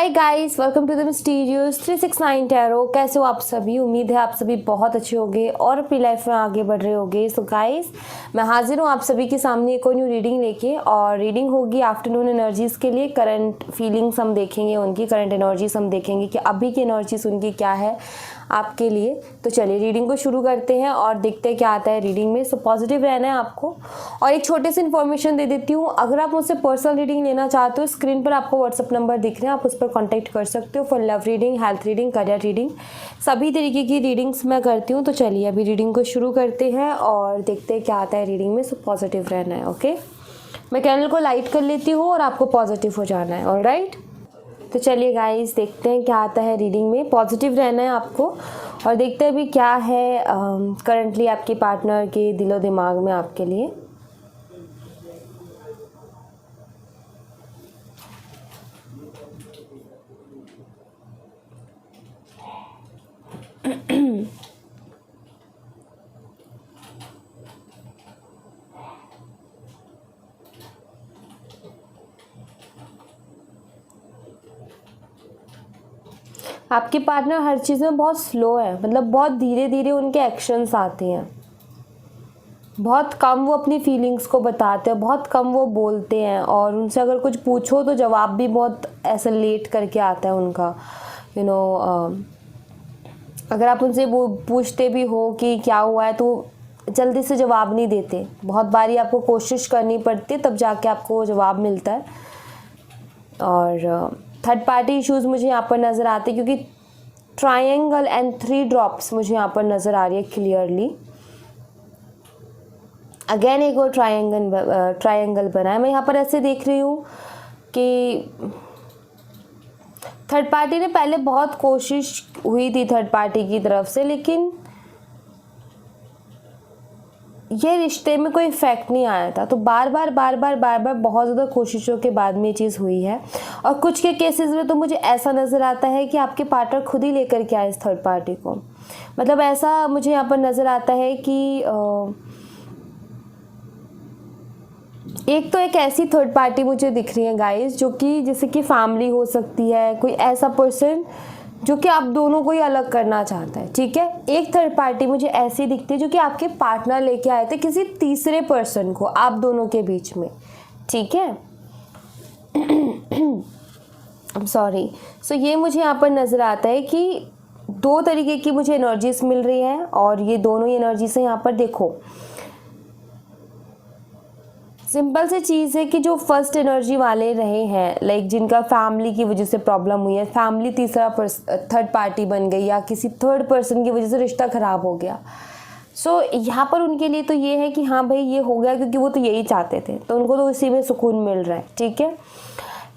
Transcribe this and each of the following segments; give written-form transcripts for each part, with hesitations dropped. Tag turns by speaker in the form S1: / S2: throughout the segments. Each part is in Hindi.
S1: Hi guys, welcome to the mysterious 369 tarot. कैसे हो आप सभी? उम्मीद है आप सभी बहुत अच्छे होंगे और अपनी लाइफ में आगे बढ़ रहे होंगे। सो गाइस, मैं हाजिर हूँ आप सभी के सामने एक और न्यू रीडिंग लेके, और रीडिंग होगी आफ्टरनून एनर्जीज़ के लिए। करंट फीलिंग्स हम देखेंगे, उनकी करंट एनर्जीज हम देखेंगे कि अभी की एनर्जीज उनकी क्या है आपके लिए। तो चलिए रीडिंग को शुरू करते हैं और देखते हैं क्या आता है रीडिंग में। सो पॉजिटिव रहना है आपको। और एक छोटे से इन्फॉर्मेशन दे देती हूँ, अगर आप मुझसे पर्सनल रीडिंग लेना चाहते हो, स्क्रीन पर आपको व्हाट्सअप नंबर दिख रहे हैं, आप उस पर कॉन्टैक्ट कर सकते हो for love reading, health reading, career reading, सभी तरीके की रीडिंग्स मैं करती हूँ। तो चलिए अभी रीडिंग को शुरू करते हैं और देखते हैं क्या आता है रीडिंग में। सो पॉजिटिव रहना है, ओके। मैं कैंडल को लाइट कर लेती हूँ और आपको पॉजिटिव हो जाना है, ऑलराइट। तो चलिए गाइस, देखते हैं क्या आता है रीडिंग में। पॉजिटिव रहना है आपको और देखते हैं अभी क्या है करंटली आपके पार्टनर के दिलो दिमाग में आपके लिए। आपके पार्टनर हर चीज़ में बहुत स्लो है, मतलब बहुत धीरे धीरे उनके एक्शंस आते हैं। बहुत कम वो अपनी फीलिंग्स को बताते हैं, बहुत कम वो बोलते हैं, और उनसे अगर कुछ पूछो तो जवाब भी बहुत ऐसा लेट करके आता है उनका। अगर आप उनसे वो पूछते भी हो कि क्या हुआ है तो जल्दी से जवाब नहीं देते। बहुत बारी आपको कोशिश करनी पड़ती है तब जाके आपको जवाब मिलता है। और थर्ड पार्टी इश्यूज़ मुझे यहाँ पर नज़र आते हैं, क्योंकि ट्रायंगल एंड 3 ड्रॉप्स मुझे यहाँ पर नज़र आ रही है क्लियरली। अगेन एक और ट्रायंगल बना है। मैं यहाँ पर ऐसे देख रही हूँ कि थर्ड पार्टी ने पहले बहुत कोशिश हुई थी थर्ड पार्टी की तरफ से, लेकिन ये रिश्ते में कोई इफेक्ट नहीं आया था। तो बार बार बहुत ज़्यादा कोशिशों के बाद में ये चीज़ हुई है। और कुछ के केसेस में तो मुझे ऐसा नज़र आता है कि आपके पार्टनर खुद ही लेकर के आए इस थर्ड पार्टी को। मतलब ऐसा मुझे यहाँ पर नज़र आता है कि एक ऐसी थर्ड पार्टी मुझे दिख रही है गाइस, जो कि जैसे कि फैमिली हो सकती है, कोई ऐसा पर्सन जो कि आप दोनों को ही अलग करना चाहता है, ठीक है। एक थर्ड पार्टी मुझे ऐसी दिखती है जो कि आपके पार्टनर लेके आए थे किसी तीसरे पर्सन को आप दोनों के बीच में, ठीक है। सॉरी। सो ये मुझे यहाँ पर नज़र आता है कि 2 तरीके की मुझे एनर्जीज मिल रही है, और ये दोनों ही एनर्जी से यहाँ पर देखो, सिंपल सी चीज़ है कि जो फर्स्ट एनर्जी वाले रहे हैं, लाइक जिनका फैमिली की वजह से प्रॉब्लम हुई है, फैमिली थर्ड पार्टी बन गई, या किसी थर्ड पर्सन की वजह से रिश्ता ख़राब हो गया। सो यहाँ पर उनके लिए तो ये है कि हाँ भाई ये हो गया, क्योंकि वो तो यही चाहते थे, तो उनको तो इसी में सुकून मिल रहा है, ठीक है।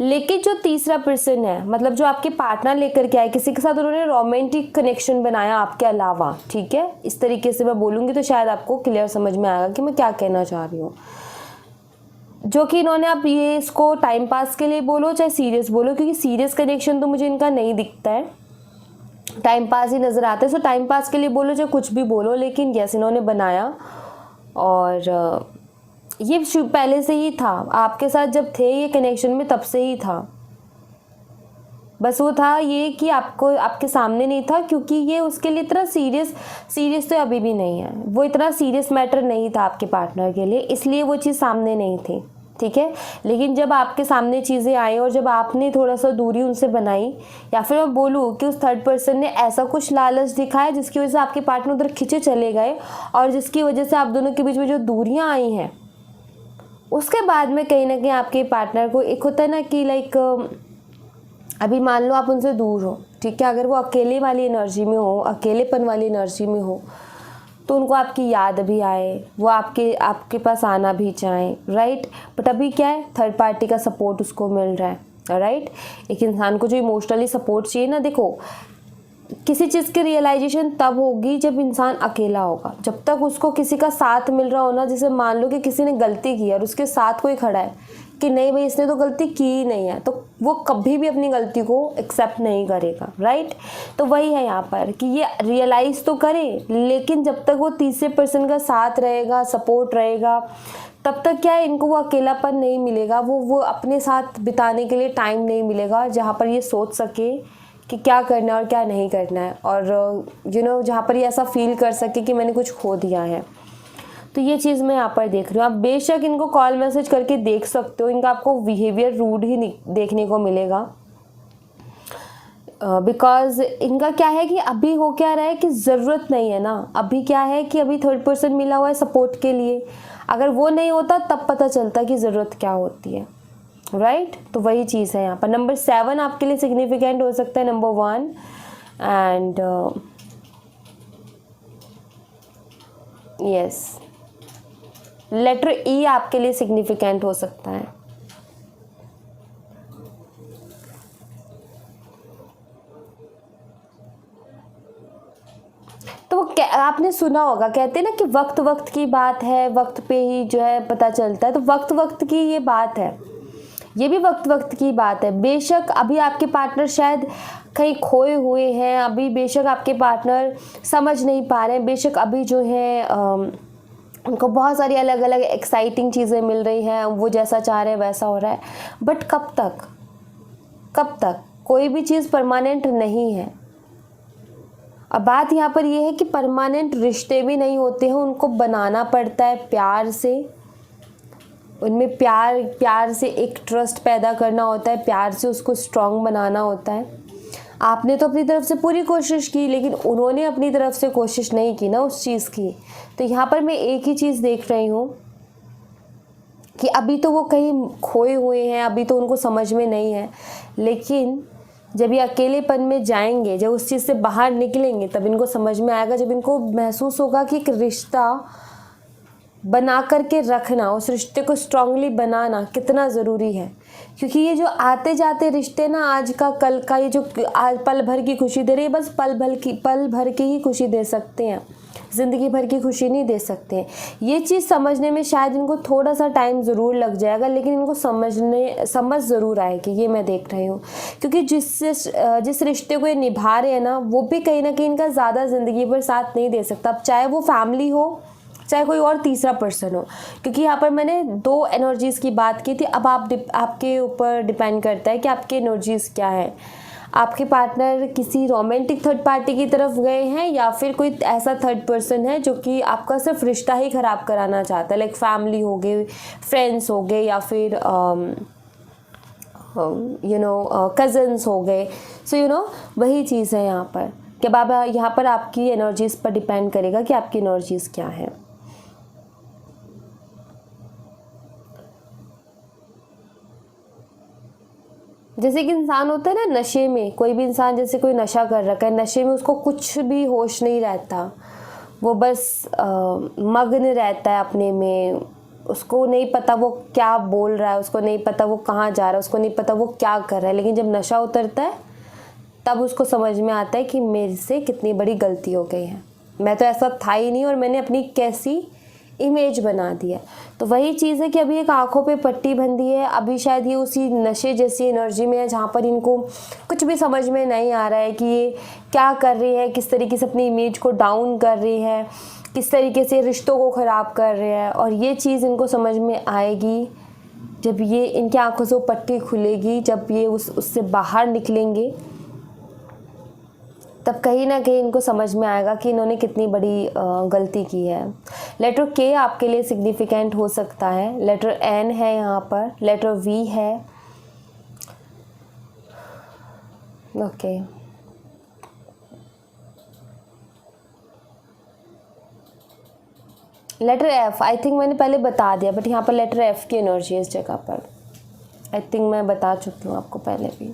S1: लेकिन जो तीसरा पर्सन है, मतलब जो आपके पार्टनर लेकर के आए, किसी के साथ उन्होंने रोमांटिक कनेक्शन बनाया आपके अलावा, ठीक है। इस तरीके से मैं बोलूँगी तो शायद आपको क्लियर समझ में आएगा कि मैं क्या कहना चाह रही हूँ। जो कि इन्होंने, आप ये इसको टाइम पास के लिए बोलो चाहे सीरियस बोलो, क्योंकि सीरियस कनेक्शन तो मुझे इनका नहीं दिखता है, टाइम पास ही नज़र आता है। सो टाइम पास के लिए बोलो चाहे कुछ भी बोलो, लेकिन यस इन्होंने बनाया। और ये पहले से ही था आपके साथ, जब थे ये कनेक्शन में तब से ही था। बस वो था ये कि आपको आपके सामने नहीं था, क्योंकि ये उसके लिए इतना सीरियस तो अभी भी नहीं है। वो इतना सीरियस मैटर नहीं था आपके पार्टनर के लिए, इसलिए वो चीज़ सामने नहीं थी, ठीक है। लेकिन जब आपके सामने चीज़ें आई और जब आपने थोड़ा सा दूरी उनसे बनाई, या फिर मैं बोलूँ कि उस थर्ड पर्सन ने ऐसा कुछ लालच दिखाया जिसकी वजह से आपके पार्टनर उधर खिंचे चले गए, और जिसकी वजह से आप दोनों के बीच में जो दूरियाँ आई हैं, उसके बाद में कहीं ना कहीं आपके पार्टनर को एक होता है ना कि लाइक, अभी मान लो आप उनसे दूर हो, ठीक है, अगर वो अकेले वाली एनर्जी में हो, अकेलेपन वाली एनर्जी में हो, तो उनको आपकी याद भी आए, वो आपके पास आना भी चाहें, राइट। बट अभी क्या है, थर्ड पार्टी का सपोर्ट उसको मिल रहा है, राइट। एक इंसान को जो इमोशनली सपोर्ट चाहिए ना, देखो किसी चीज़ की रियलाइजेशन तब होगी जब इंसान अकेला होगा। जब तक उसको किसी का साथ मिल रहा हो ना, जैसे मान लो कि किसी ने गलती की और उसके साथ कोई खड़ा है, कि नहीं भाई इसने तो गलती की ही नहीं है, तो वो कभी भी अपनी गलती को एक्सेप्ट नहीं करेगा, राइट। तो वही है यहाँ पर कि ये रियलाइज़ तो करे, लेकिन जब तक वो तीसरे पर्सन का साथ रहेगा, सपोर्ट रहेगा, तब तक क्या है, इनको वो अकेलापन नहीं मिलेगा, वो अपने साथ बिताने के लिए टाइम नहीं मिलेगा जहाँ पर ये सोच सके कि क्या करना है और क्या नहीं करना है, और जहाँ पर ये ऐसा फील कर सके कि मैंने कुछ खो दिया है। तो ये चीज़ मैं यहाँ पर देख रही हूँ। आप बेशक इनको कॉल मैसेज करके देख सकते हो, इनका आपको बिहेवियर रूड ही देखने को मिलेगा, बिकॉज इनका क्या है कि अभी हो क्या रहा है कि ज़रूरत नहीं है ना, अभी क्या है कि अभी थर्ड पर्सन मिला हुआ है सपोर्ट के लिए, अगर वो नहीं होता तब पता चलता कि ज़रूरत क्या होती है, राइट। तो वही चीज़ है यहाँ पर। नंबर 7 आपके लिए सिग्निफिकेंट हो सकता है, नंबर 1 एंड यस, लेटर ई आपके लिए सिग्निफिकेंट हो सकता है। तो आपने सुना होगा, कहते हैं ना कि वक्त वक्त की बात है, वक्त पे ही जो है पता चलता है, तो वक्त वक्त की ये बात है, ये भी वक्त वक्त की बात है। बेशक अभी आपके पार्टनर शायद कहीं खोए हुए हैं, अभी बेशक आपके पार्टनर समझ नहीं पा रहे हैं, बेशक अभी जो है उनको बहुत सारी अलग अलग एक्साइटिंग चीज़ें मिल रही हैं, वो जैसा चाह रहे हैं वैसा हो रहा है, बट कब तक कोई भी चीज़ परमानेंट नहीं है। अब बात यहाँ पर ये है कि परमानेंट रिश्ते भी नहीं होते हैं, उनको बनाना पड़ता है प्यार से, उनमें प्यार से एक ट्रस्ट पैदा करना होता है, प्यार से उसको स्ट्रॉन्ग बनाना होता है। आपने तो अपनी तरफ से पूरी कोशिश की, लेकिन उन्होंने अपनी तरफ से कोशिश नहीं की ना उस चीज़ की। तो यहाँ पर मैं एक ही चीज़ देख रही हूँ कि अभी तो वो कहीं खोए हुए हैं, अभी तो उनको समझ में नहीं है, लेकिन जब ये अकेलेपन में जाएंगे, जब उस चीज़ से बाहर निकलेंगे, तब इनको समझ में आएगा, जब इनको महसूस होगा कि एक रिश्ता बना करके रखना, उस रिश्ते को स्ट्रांगली बनाना कितना ज़रूरी है। क्योंकि ये जो आते जाते रिश्ते ना, आज का कल का, ये जो आज पल भर की खुशी दे रही है, बस पल भर की ही खुशी दे सकते हैं, ज़िंदगी भर की खुशी नहीं दे सकते। ये चीज़ समझने में शायद इनको थोड़ा सा टाइम ज़रूर लग जाएगा, लेकिन इनको समझ ज़रूर आएगी, ये मैं देख रही हूँ। क्योंकि जिस रिश्ते को ये निभा रहे हैं ना, वो भी कहीं ना कहीं इनका ज़्यादा ज़िंदगी भर साथ नहीं दे सकता, अब चाहे वो फैमिली हो, चाहे कोई और तीसरा पर्सन हो। क्योंकि यहाँ पर मैंने 2 एनर्जीज़ की बात की थी, अब आपके ऊपर डिपेंड करता है कि आपकी एनर्जीज़ क्या है। आपके पार्टनर किसी रोमांटिक थर्ड पार्टी की तरफ गए हैं, या फिर कोई ऐसा थर्ड पर्सन है जो कि आपका सिर्फ रिश्ता ही ख़राब कराना चाहता है, लाइक फैमिली हो गई, फ्रेंड्स हो गए, या फिर कज़न्स हो गए। सो वही चीज़ है यहाँ पर कि अब यहाँ पर आपकी एनर्जीज़ पर डिपेंड करेगा कि आपकी एनर्जीज़ क्या है। जैसे कि इंसान होता है ना नशे में, कोई भी इंसान जैसे कोई नशा कर रखा है, नशे में उसको कुछ भी होश नहीं रहता, वो बस मग्न रहता है अपने में, उसको नहीं पता वो क्या बोल रहा है, उसको नहीं पता वो कहाँ जा रहा है, उसको नहीं पता वो क्या कर रहा है। लेकिन जब नशा उतरता है तब उसको समझ में आता है कि मेरे से कितनी बड़ी गलती हो गई है, मैं तो ऐसा था ही नहीं और मैंने अपनी कैसी इमेज बना दिया। तो वही चीज़ है कि अभी एक आंखों पे पट्टी बंधी है, अभी शायद ये उसी नशे जैसी एनर्जी में है जहाँ पर इनको कुछ भी समझ में नहीं आ रहा है कि ये क्या कर रही है, किस तरीके से अपनी इमेज को डाउन कर रही है, किस तरीके से रिश्तों को ख़राब कर रहे हैं। और ये चीज़ इनको समझ में आएगी जब ये इनकी आंखों से वो पट्टी खुलेगी, जब ये उससे बाहर निकलेंगे, तब कहीं ना कहीं इनको समझ में आएगा कि इन्होंने कितनी बड़ी गलती की है। लेटर के आपके लिए सिग्निफिकेंट हो सकता है, लेटर एन है यहाँ पर, लेटर वी है, okay. Letter F, I think मैंने पहले बता दिया, बट यहाँ पर लेटर एफ की एनर्जी है इस जगह पर, आई थिंक मैं बता चुकी हूँ आपको पहले भी,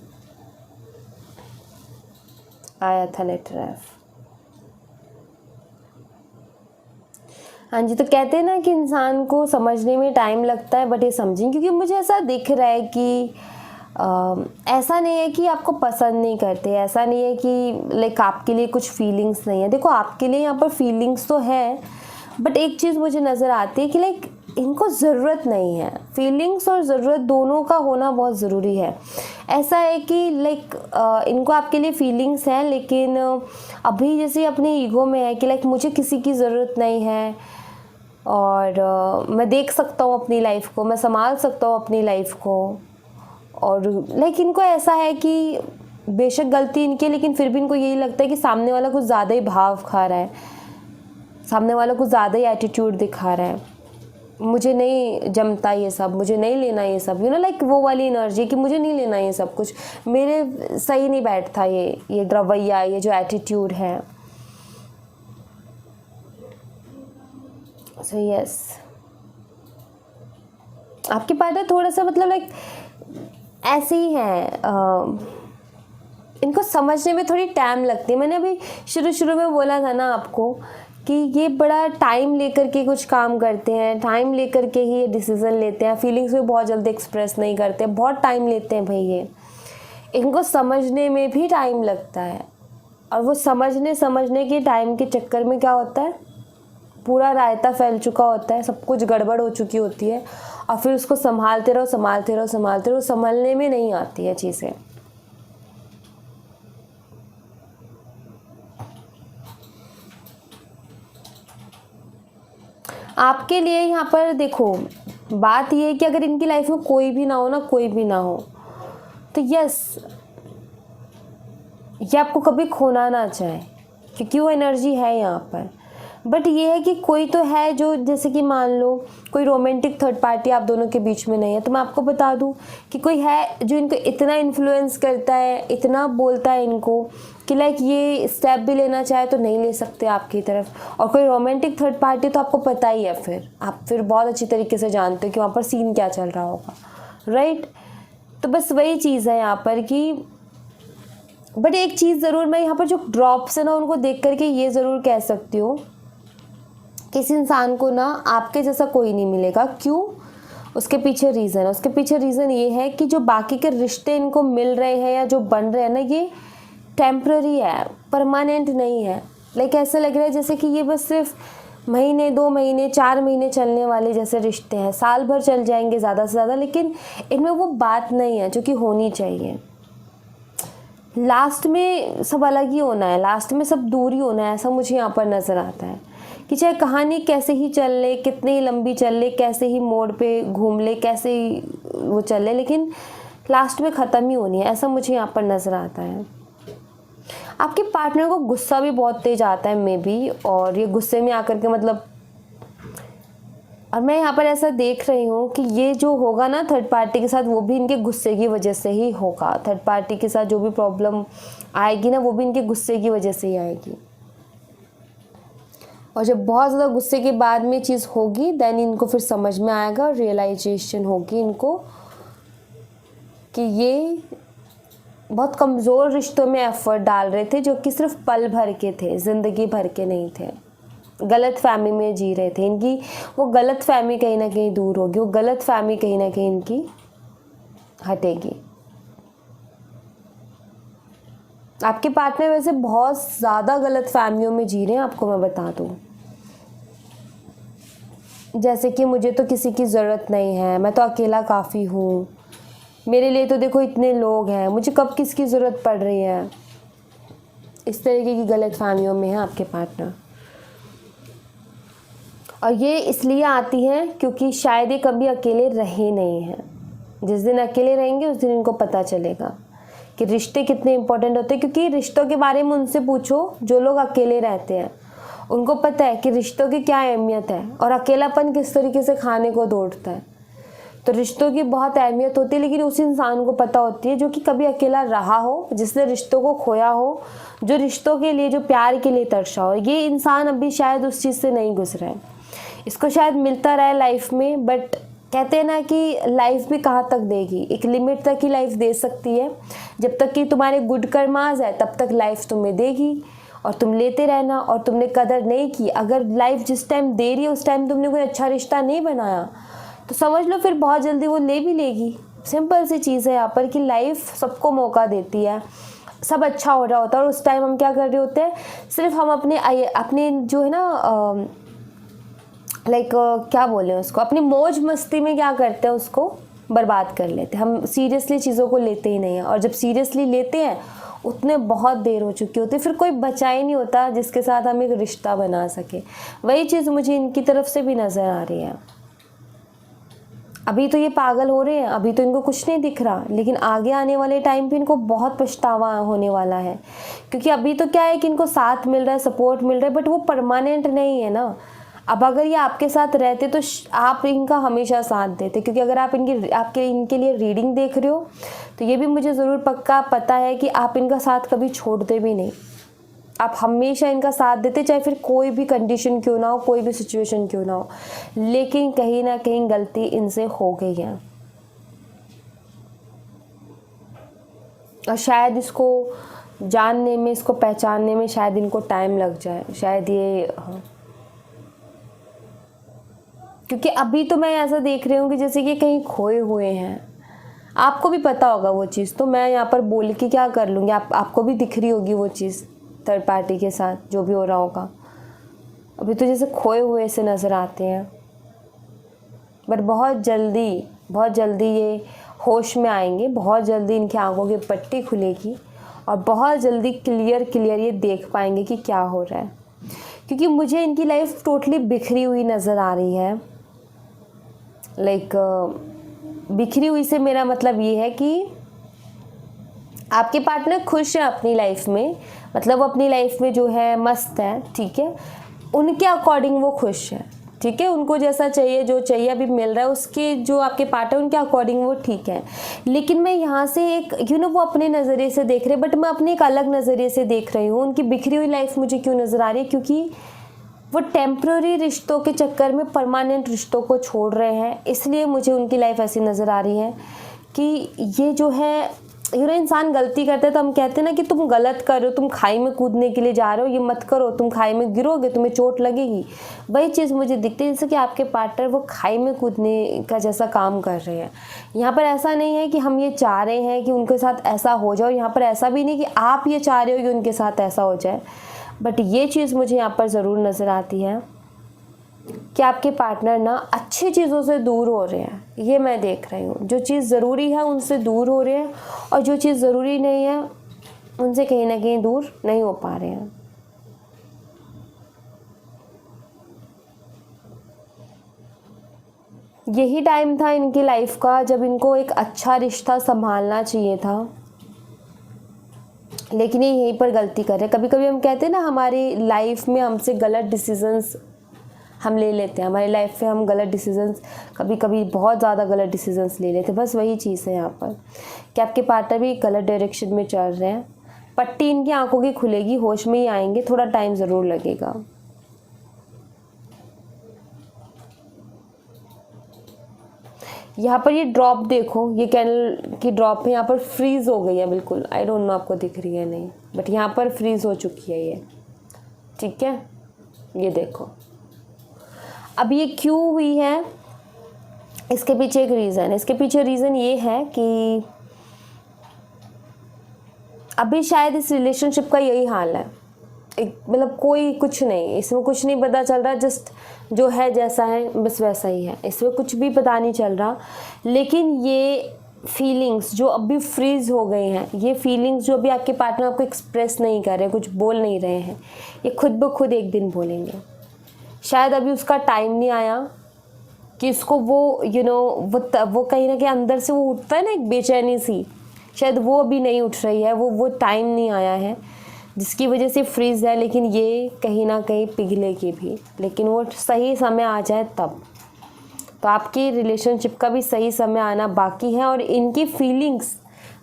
S1: आया था लेटर एफ। हाँ जी, तो कहते हैं ना कि इंसान को समझने में टाइम लगता है, बट ये समझें, क्योंकि मुझे ऐसा दिख रहा है कि ऐसा नहीं है कि आपको पसंद नहीं करते, ऐसा नहीं है कि लाइक आपके लिए कुछ फीलिंग्स नहीं है। देखो आपके लिए यहाँ पर फीलिंग्स तो है, बट एक चीज़ मुझे नज़र आती है कि लाइक इनको ज़रूरत नहीं है। फीलिंग्स और ज़रूरत दोनों का होना बहुत ज़रूरी है। ऐसा है कि लाइक इनको आपके लिए फीलिंग्स हैं, लेकिन अभी जैसे अपने ईगो में है कि लाइक मुझे किसी की ज़रूरत नहीं है और मैं देख सकता हूँ अपनी लाइफ को, मैं संभाल सकता हूँ अपनी लाइफ को। और लाइक इनको ऐसा है कि बेशक गलती इनकी, लेकिन फिर भी इनको यही लगता है कि सामने वाला कुछ ज़्यादा ही भाव खा रहा है, सामने वाला कुछ ज़्यादा ही एटीट्यूड दिखा रहा है, मुझे नहीं जमता ये सब, मुझे नहीं लेना ये सब, लाइक वो वाली एनर्जी कि मुझे नहीं लेना ये सब कुछ, मेरे सही नहीं बैठता ये रवैया, ये जो एटीट्यूड है। सो यस, आपके पार्टनर थोड़ा सा मतलब लाइक ऐसे ही है, इनको समझने में थोड़ी टाइम लगती है। मैंने अभी शुरू में बोला था ना आपको कि ये बड़ा टाइम लेकर के कुछ काम करते हैं, टाइम लेकर के ही डिसीज़न लेते हैं, फीलिंग्स भी बहुत जल्दी एक्सप्रेस नहीं करते, बहुत टाइम लेते हैं भाई ये, इनको समझने में भी टाइम लगता है। और वो समझने के टाइम के चक्कर में क्या होता है, पूरा रायता फैल चुका होता है, सब कुछ गड़बड़ हो चुकी होती है, और फिर उसको संभालते रहो, संभलने में नहीं आती है चीज़ें। आपके लिए यहाँ पर देखो, बात ये है कि अगर इनकी लाइफ में कोई भी ना हो, तो यस, ये आपको कभी खोना ना चाहे, क्योंकि वो एनर्जी है यहाँ पर। बट ये है कि कोई तो है जो, जैसे कि मान लो कोई रोमांटिक थर्ड पार्टी आप दोनों के बीच में नहीं है, तो मैं आपको बता दूं कि कोई है जो इनको इतना इन्फ्लुएंस करता है, इतना बोलता है इनको कि लाइक ये स्टेप भी लेना चाहे तो नहीं ले सकते आपकी तरफ। और कोई रोमांटिक थर्ड पार्टी तो आपको पता ही है, फिर आप बहुत अच्छी तरीके से जानते हो कि वहाँ पर सीन क्या चल रहा होगा, राइट। तो बस वही चीज़ है यहाँ पर कि, बट एक चीज़ ज़रूर मैं यहाँ पर जो ड्रॉप्स है ना, उनको देख करके ये ज़रूर कह सकती हूँ, किसी इंसान को ना आपके जैसा कोई नहीं मिलेगा। क्यों? उसके पीछे रीज़न ये है कि जो बाकी के रिश्ते इनको मिल रहे हैं या जो बन रहे हैं ना, ये टेम्पररी है, परमानेंट नहीं है। लाइक ऐसा लग रहा है जैसे कि ये बस सिर्फ महीने, 2 महीने, 4 महीने चलने वाले जैसे रिश्ते हैं, साल भर चल जाएंगे ज़्यादा से ज़्यादा, लेकिन इनमें वो बात नहीं है जो कि होनी चाहिए। लास्ट में सब अलग ही होना है, लास्ट में सब दूर ही होना है, ऐसा मुझे यहाँ पर नज़र आता है कि चाहे कहानी कैसे ही चल ले, कितनी लंबी चल ले, कैसे ही मोड़ पे घूम ले, कैसे ही वो चल ले, लेकिन लास्ट में ख़त्म ही होनी है, ऐसा मुझे यहाँ पर नज़र आता है। आपके पार्टनर को गुस्सा भी बहुत तेज आता है मे बी, और ये गुस्से में आकर के मतलब, और मैं यहाँ पर ऐसा देख रही हूँ कि ये जो होगा ना थर्ड पार्टी के साथ, वो भी इनके गुस्से की वजह से ही होगा। थर्ड पार्टी के साथ जो भी प्रॉब्लम आएगी ना, वो भी इनके गुस्से की वजह से ही आएगी। और जब बहुत ज़्यादा गुस्से के बाद में चीज़ होगी, देन इनको फिर समझ में आएगा और रियलाइजेशन होगी इनको कि ये बहुत कमज़ोर रिश्तों में एफर्ट डाल रहे थे, जो कि सिर्फ पल भर के थे, ज़िंदगी भर के नहीं थे। गलत फहमी में जी रहे थे। इनकी वो गलत फहमी कहीं ना कहीं दूर होगी, वो गलत फहमी कहीं ना कहीं इनकी हटेगी। आपके पार्टनर वैसे बहुत ज़्यादा गलत फहमियों में जी रहे हैं, आपको मैं बता दूं। जैसे कि मुझे तो किसी की ज़रूरत नहीं है, मैं तो अकेला काफ़ी हूँ, मेरे लिए तो देखो इतने लोग हैं, मुझे कब किसकी ज़रूरत पड़ रही है। इस तरीके की गलत फहमियों में है आपके पार्टनर। और ये इसलिए आती हैं क्योंकि शायद ये कभी अकेले रहे नहीं हैं। जिस दिन अकेले रहेंगे उस दिन इनको पता चलेगा कि रिश्ते कितने इम्पोर्टेंट होते हैं। क्योंकि रिश्तों के बारे में उनसे पूछो जो लोग अकेले रहते हैं, उनको पता है कि रिश्तों की क्या अहमियत है और अकेलापन किस तरीके से खाने को दौड़ता है। तो रिश्तों की बहुत अहमियत होती है, लेकिन उस इंसान को पता होती है जो कि कभी अकेला रहा हो, जिसने रिश्तों को खोया हो, जो रिश्तों के लिए, जो प्यार के लिए तरसा हो। ये इंसान अभी शायद उस चीज़ से नहीं गुजरा है, इसको शायद मिलता रहे लाइफ में, बट कहते हैं ना कि लाइफ भी कहाँ तक देगी, एक लिमिट तक ही लाइफ दे सकती है। जब तक कि तुम्हारे गुड कर्मास है तब तक लाइफ तुम्हें देगी और तुम लेते रहना। और तुमने कदर नहीं की, अगर लाइफ जिस टाइम दे रही है उस टाइम तुमने कोई अच्छा रिश्ता नहीं बनाया, तो समझ लो फिर बहुत जल्दी वो ले भी लेगी। सिंपल सी चीज़ है यहाँ पर कि लाइफ सबको मौका देती है, सब अच्छा हो रहा होता है और उस टाइम हम क्या कर रहे होते हैं, सिर्फ हम अपने जो है ना लाइक क्या बोले उसको, अपनी मौज मस्ती में क्या करते हैं उसको बर्बाद कर लेते हैं। हम सीरियसली चीज़ों को लेते ही नहीं हैं, और जब सीरियसली लेते हैं उतने बहुत देर हो चुकी होती है, फिर कोई बचा ही नहीं होता जिसके साथ हम एक रिश्ता बना सके। वही चीज़ मुझे इनकी तरफ से भी नज़र आ रही है। अभी तो ये पागल हो रहे हैं, अभी तो इनको कुछ नहीं दिख रहा, लेकिन आगे आने वाले टाइम पे इनको बहुत पछतावा होने वाला है। क्योंकि अभी तो क्या है कि इनको साथ मिल रहा है, सपोर्ट मिल रहा है, बट वो परमानेंट नहीं है ना। अब अगर ये आपके साथ रहते तो आप इनका हमेशा साथ देते, क्योंकि अगर आप इनके लिए रीडिंग देख रहे हो तो ये भी मुझे ज़रूर पक्का पता है कि आप इनका साथ कभी छोड़ते भी नहीं। आप हमेशा इनका साथ देते, चाहे फिर कोई भी कंडीशन क्यों ना हो, कोई भी सिचुएशन क्यों ना हो। लेकिन कहीं ना कहीं गलती इनसे हो गई है, और शायद इसको जानने में, इसको पहचानने में शायद इनको टाइम लग जाए, शायद ये क्योंकि अभी तो मैं ऐसा देख रही हूँ कि जैसे कि कहीं खोए हुए हैं। आपको भी पता होगा वो चीज़, तो मैं यहाँ पर बोल के क्या कर लूँगी, आपको भी दिख रही होगी वो चीज़ थर्ड पार्टी के साथ जो भी हो रहा होगा। अभी तो जैसे खोए हुए से नज़र आते हैं, बट बहुत जल्दी ये होश में आएंगे, बहुत जल्दी इनकी आंखों की पट्टी खुलेगी, और बहुत जल्दी क्लियर ये देख पाएंगे कि क्या हो रहा है। क्योंकि मुझे इनकी लाइफ टोटली बिखरी हुई नज़र आ रही है। लाइक बिखरी हुई से मेरा मतलब ये है कि आपके पार्टनर खुश है अपनी लाइफ में, मतलब वो अपनी लाइफ में जो है मस्त है, ठीक है, उनके अकॉर्डिंग वो खुश है, ठीक है, उनको जैसा चाहिए, जो चाहिए अभी मिल रहा है, उसके जो आपके पार्टनर उनके अकॉर्डिंग वो ठीक है। लेकिन मैं यहाँ से एक वो अपने नज़रिए से देख रहे हैं, बट मैं अपने एक अलग नज़रिए से देख रही हूँ। उनकी बिखरी हुई लाइफ मुझे क्यों नज़र आ रही है, क्योंकि वो टेम्प्रेरी रिश्तों के चक्कर में परमानेंट रिश्तों को छोड़ रहे हैं, इसलिए मुझे उनकी लाइफ ऐसी नज़र आ रही है कि ये जो है इंसान गलती करता है तो हम कहते हैं ना कि तुम गलत कर रहे हो, तुम खाई में कूदने के लिए जा रहे हो, ये मत करो, तुम खाई में गिरोगे, तुम्हें चोट लगेगी। वही चीज़ मुझे दिखती है जैसे कि आपके पार्टनर वो खाई में कूदने का जैसा काम कर रहे हैं। यहाँ पर ऐसा नहीं है कि हम ये चाह रहे हैं कि उनके साथ ऐसा हो जाए, यहाँ पर ऐसा भी नहीं कि आप ये चाह रहे हो कि उनके साथ ऐसा हो जाए, बट ये चीज़ मुझे यहाँ पर ज़रूर नज़र आती है कि आपके पार्टनर ना अच्छी चीज़ों से दूर हो रहे हैं। ये मैं देख रही हूँ, जो चीज़ ज़रूरी है उनसे दूर हो रहे हैं, और जो चीज़ ज़रूरी नहीं है उनसे कहीं ना कहीं दूर नहीं हो पा रहे हैं। यही टाइम था इनकी लाइफ का जब इनको एक अच्छा रिश्ता संभालना चाहिए था, लेकिन ये यहीं पर गलती कर रहे हैं। कभी कभी हम कहते हैं ना, हमारी लाइफ में हमसे गलत डिसीजंस हम ले लेते हैं, हमारी लाइफ में हम गलत डिसीजंस, कभी कभी बहुत ज़्यादा गलत डिसीजंस ले लेते हैं। बस वही चीज़ है यहाँ पर कि आपके पार्टनर भी गलत डायरेक्शन में चल रहे हैं। पट्टी इनकी आंखों की खुलेगी, होश में ही आएंगे, थोड़ा टाइम ज़रूर लगेगा। यहाँ पर ये ड्रॉप देखो, ये कैंडल की ड्रॉप है, यहाँ पर फ्रीज हो गई है बिल्कुल। आई डोंट नो आपको दिख रही है नहीं, बट यहाँ पर फ्रीज हो चुकी है ये, ठीक है, ये देखो। अब ये क्यों हुई है, इसके पीछे एक रीज़न है। इसके पीछे रीज़न ये है कि अभी शायद इस रिलेशनशिप का यही हाल है, एक मतलब कोई कुछ नहीं, इसमें कुछ नहीं पता चल रहा, जस्ट जो है जैसा है बस वैसा ही है, इसमें कुछ भी पता नहीं चल रहा। लेकिन ये फीलिंग्स जो अभी फ्रीज हो गई हैं, ये फीलिंग्स जो अभी आपके पार्टनर आपको एक्सप्रेस नहीं कर रहे, कुछ बोल नहीं रहे हैं, ये खुद ब खुद एक दिन बोलेंगे। शायद अभी उसका टाइम नहीं आया कि इसको वो वो कहीं ना कहीं अंदर से वो उठता है ना एक बेचैनी सी, शायद वो अभी नहीं उठ रही है, वो टाइम नहीं आया है जिसकी वजह से फ्रीज है। लेकिन ये कहीं ना कहीं पिघलेगी भी, लेकिन वो सही समय आ जाए तब। तो आपकी रिलेशनशिप का भी सही समय आना बाकी है, और इनकी फीलिंग्स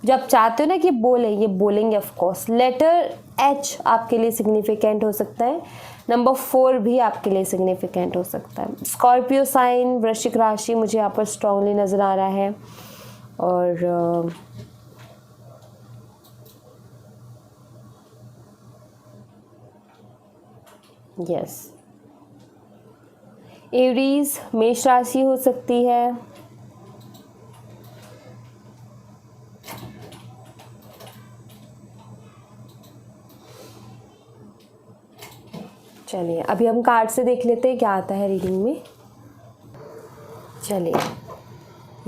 S1: जो आप चाहते हो ना कि बोले, ये बोलेंगे ऑफ कोर्स। लेटर एच आपके लिए सिग्निफिकेंट हो सकता है, नंबर 4 भी आपके लिए सिग्निफिकेंट हो सकता है। स्कॉर्पियो साइन, वृश्चिक राशि मुझे यहाँ पर स्ट्रांगली नज़र आ रहा है, और यस, एरीज मेष राशि हो सकती है, चलिए अभी हम कार्ड से देख लेते हैं क्या आता है रीडिंग में। चलिए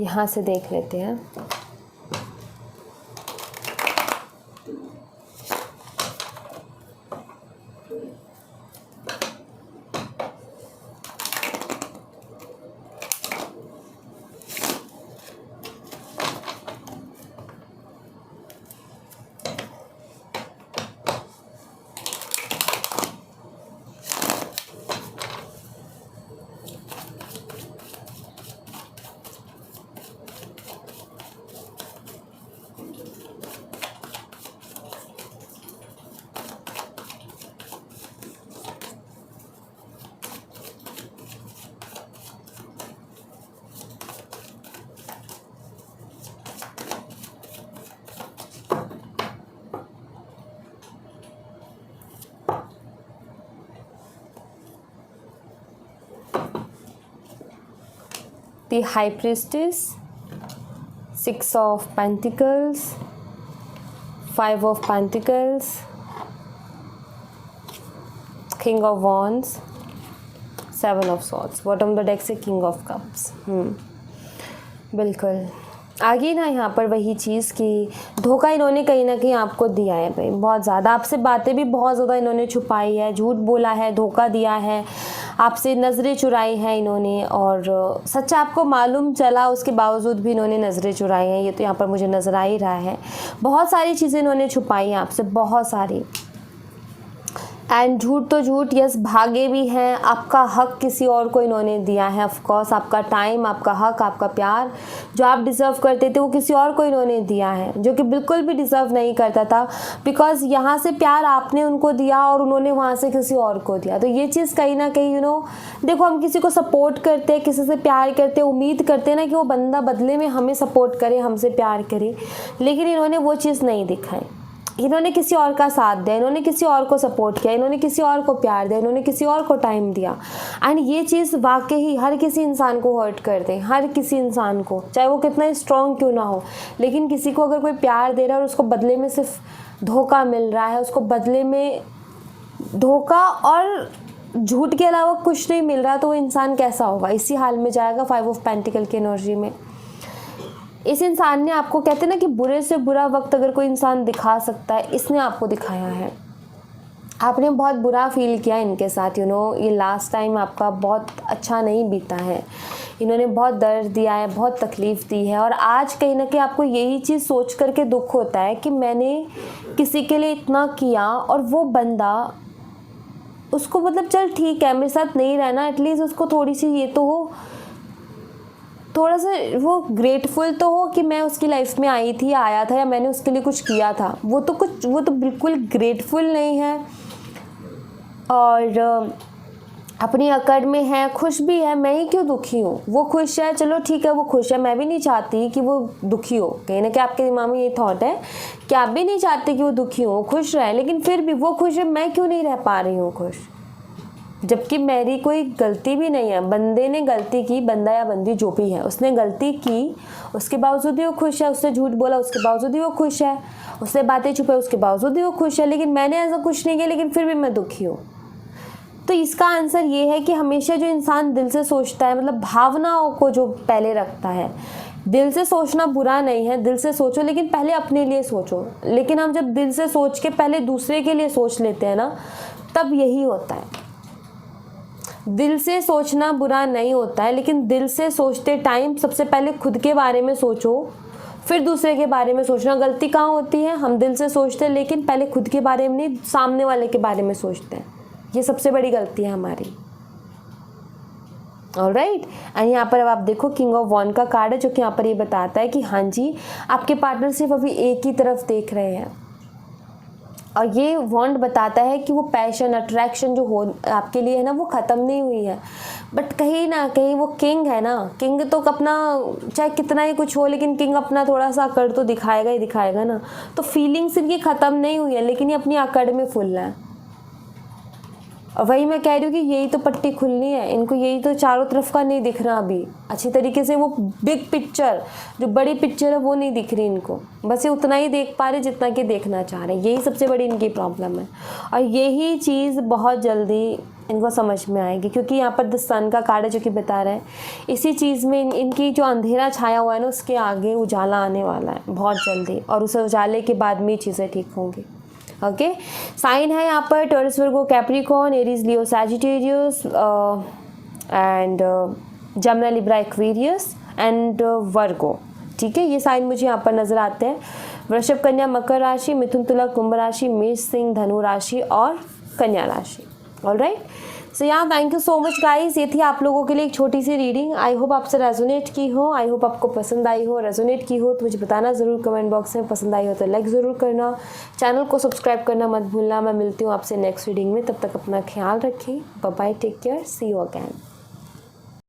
S1: यहाँ से देख लेते हैं। The High Priestess, 6 of Pentacles, 5 of Pentacles, King of Wands, 7 of Swords. Bottom of the deck से King of Cups. बिल्कुल आगे ना यहाँ पर वही चीज़ कि धोखा इन्होंने कहीं ना कहीं आपको दिया है भाई, बहुत ज़्यादा आपसे बातें भी बहुत ज़्यादा इन्होंने छुपाई है, झूठ बोला है, धोखा दिया है, आपसे नज़रें चुराई हैं इन्होंने, और सच आपको मालूम चला उसके बावजूद भी इन्होंने नज़रें चुराई हैं। ये तो यहाँ पर मुझे नज़र आ ही रहा है। बहुत सारी चीज़ें इन्होंने छुपाई हैं आपसे, बहुत सारी। एंड झूठ तो झूठ, यस भागे भी हैं। आपका हक किसी और को इन्होंने दिया है, ऑफ कोर्स आपका टाइम, आपका हक, आपका प्यार जो आप डिज़र्व करते थे वो किसी और को इन्होंने दिया है, जो कि बिल्कुल भी डिज़र्व नहीं करता था। बिकॉज यहाँ से प्यार आपने उनको दिया और उन्होंने वहाँ से किसी और को दिया। तो ये चीज़ कहीं ना कहीं देखो, हम किसी को सपोर्ट करते हैं, किसी से प्यार करते हैं, उम्मीद करते हैं ना कि वो बंदा बदले में हमें सपोर्ट करे, हमसे प्यार करे, लेकिन इन्होंने वो चीज़ नहीं दिखाई। इन्होंने किसी और का साथ दिया, इन्होंने किसी और को सपोर्ट किया, इन्होंने किसी और को प्यार दिया, इन्होंने किसी और को टाइम दिया। एंड ये चीज़ वाकई हर किसी इंसान को हर्ट कर दे, हर किसी इंसान को, चाहे वो कितना स्ट्रॉन्ग क्यों ना हो। लेकिन किसी को अगर कोई प्यार दे रहा है और उसको बदले में सिर्फ धोखा मिल रहा है, उसको बदले में धोखा और झूठ के अलावा कुछ नहीं मिल रहा, तो वो इंसान कैसा होगा, इसी हाल में जाएगा 5 ऑफ पेंटिकल की एनर्जी में। इस इंसान ने आपको, कहते हैं ना कि बुरे से बुरा वक्त अगर कोई इंसान दिखा सकता है, इसने आपको दिखाया है। आपने बहुत बुरा फील किया इनके साथ, ये लास्ट टाइम आपका बहुत अच्छा नहीं बीता है। इन्होंने बहुत दर्द दिया है, बहुत तकलीफ़ दी है, और आज कहीं ना कहीं आपको यही चीज़ सोच करके दुख होता है कि मैंने किसी के लिए इतना किया और वो बंदा, उसको मतलब चल ठीक है मेरे साथ नहीं रहना, एटलीस्ट उसको थोड़ी सी ये तो हो, थोड़ा सा वो ग्रेटफुल तो हो कि मैं उसकी लाइफ में आई थी, आया था, या मैंने उसके लिए कुछ किया था। वो तो बिल्कुल ग्रेटफुल नहीं है, और अपनी अकड़ में है, खुश भी है। मैं ही क्यों दुखी हूँ, वो खुश है, चलो ठीक है वो खुश है, मैं भी नहीं चाहती कि वो दुखी हो। कहीं ना कहीं आपके दिमाग में ये थॉट है कि आप भी नहीं चाहते कि वो दुखी हो, खुश रहे, लेकिन फिर भी वो खुश है, मैं क्यों नहीं रह पा रही हूँ खुश, जबकि मेरी कोई गलती भी नहीं है। बंदे ने गलती की, बंदा या बंदी जो भी है, उसने गलती की, उसके बावजूद ही वो खुश है। उसने झूठ बोला, उसके बावजूद ही वो खुश है। उसने बातें छुपाई, उसके बावजूद ही वो खुश है। लेकिन मैंने ऐसा कुछ नहीं किया, लेकिन फिर भी मैं दुखी हूँ। तो इसका आंसर ये है कि हमेशा जो इंसान दिल से सोचता है, मतलब भावनाओं को जो पहले रखता है, दिल से सोचना बुरा नहीं है, दिल से सोचो, लेकिन पहले अपने लिए सोचो। लेकिन हम जब दिल से सोच के पहले दूसरे के लिए सोच लेते हैं ना, तब यही होता है। दिल से सोचना बुरा नहीं होता है, लेकिन दिल से सोचते टाइम सबसे पहले खुद के बारे में सोचो, फिर दूसरे के बारे में सोचना। गलती कहाँ होती है, हम दिल से सोचते हैं लेकिन पहले खुद के बारे में नहीं, सामने वाले के बारे में सोचते हैं। ये सबसे बड़ी गलती है हमारी। ऑलराइट, एंड यहाँ पर अब आप देखो किंग ऑफ वॉन्ड का कार्ड है, जो कि यहाँ पर ये बताता है कि हाँ जी, आपके पार्टनर सिर्फ अभी एक ही तरफ देख रहे हैं। और ये वॉन्ड बताता है कि वो पैशन, अट्रैक्शन जो हो आपके लिए है ना, वो ख़त्म नहीं हुई है। बट कहीं ना कहीं वो किंग है ना, किंग तो अपना चाहे कितना ही कुछ हो, लेकिन किंग अपना थोड़ा सा अकड़ तो दिखाएगा ही दिखाएगा ना। तो फीलिंग्स इनकी ख़त्म नहीं हुई है, लेकिन ये अपनी अकड़ में फुल है। और वही मैं कह रही हूँ कि यही तो पट्टी खुलनी है इनको, यही तो चारों तरफ का नहीं दिख रहा अभी अच्छी तरीके से। वो बिग पिक्चर, जो बड़ी पिक्चर है, वो नहीं दिख रही इनको। बस ये उतना ही देख पा रहे जितना कि देखना चाह रहे हैं। यही सबसे बड़ी इनकी प्रॉब्लम है, और यही चीज़ बहुत जल्दी इनको समझ में आएगी, क्योंकि यहाँ पर द सन का कार्ड है जो कि बता रहा है इसी चीज़ में इनकी जो अंधेरा छाया हुआ है ना उसके आगे उजाला आने वाला है बहुत जल्दी, और उस उजाले के बाद में चीज़ें ठीक होंगी। ओके, साइन है यहाँ पर taurus, Virgo, Capricorn, Aries, Leo, Sagittarius and Jamuna, Libra, Aquarius and वर्गो। ठीक है, ये साइन मुझे यहाँ पर नज़र आते हैं। वृषभ, कन्या, मकर राशि, मिथुन, तुला, कुंभ राशि, मेष, सिंह, धनु राशि और कन्या राशि। ऑलराइट, सो यहाँ thank you so much guys, ये थी आप लोगों के लिए एक छोटी सी रीडिंग। आई होप आपसे रेजोनेट की हो, आई होप आपको पसंद आई हो। रेजोनेट की हो तो मुझे बताना ज़रूर कमेंट बॉक्स में, पसंद आई हो तो लाइक ज़रूर करना, चैनल को सब्सक्राइब करना मत भूलना। मैं मिलती हूँ आपसे नेक्स्ट रीडिंग में, तब तक अपना ख्याल रखें। Bye bye, take care, see you again.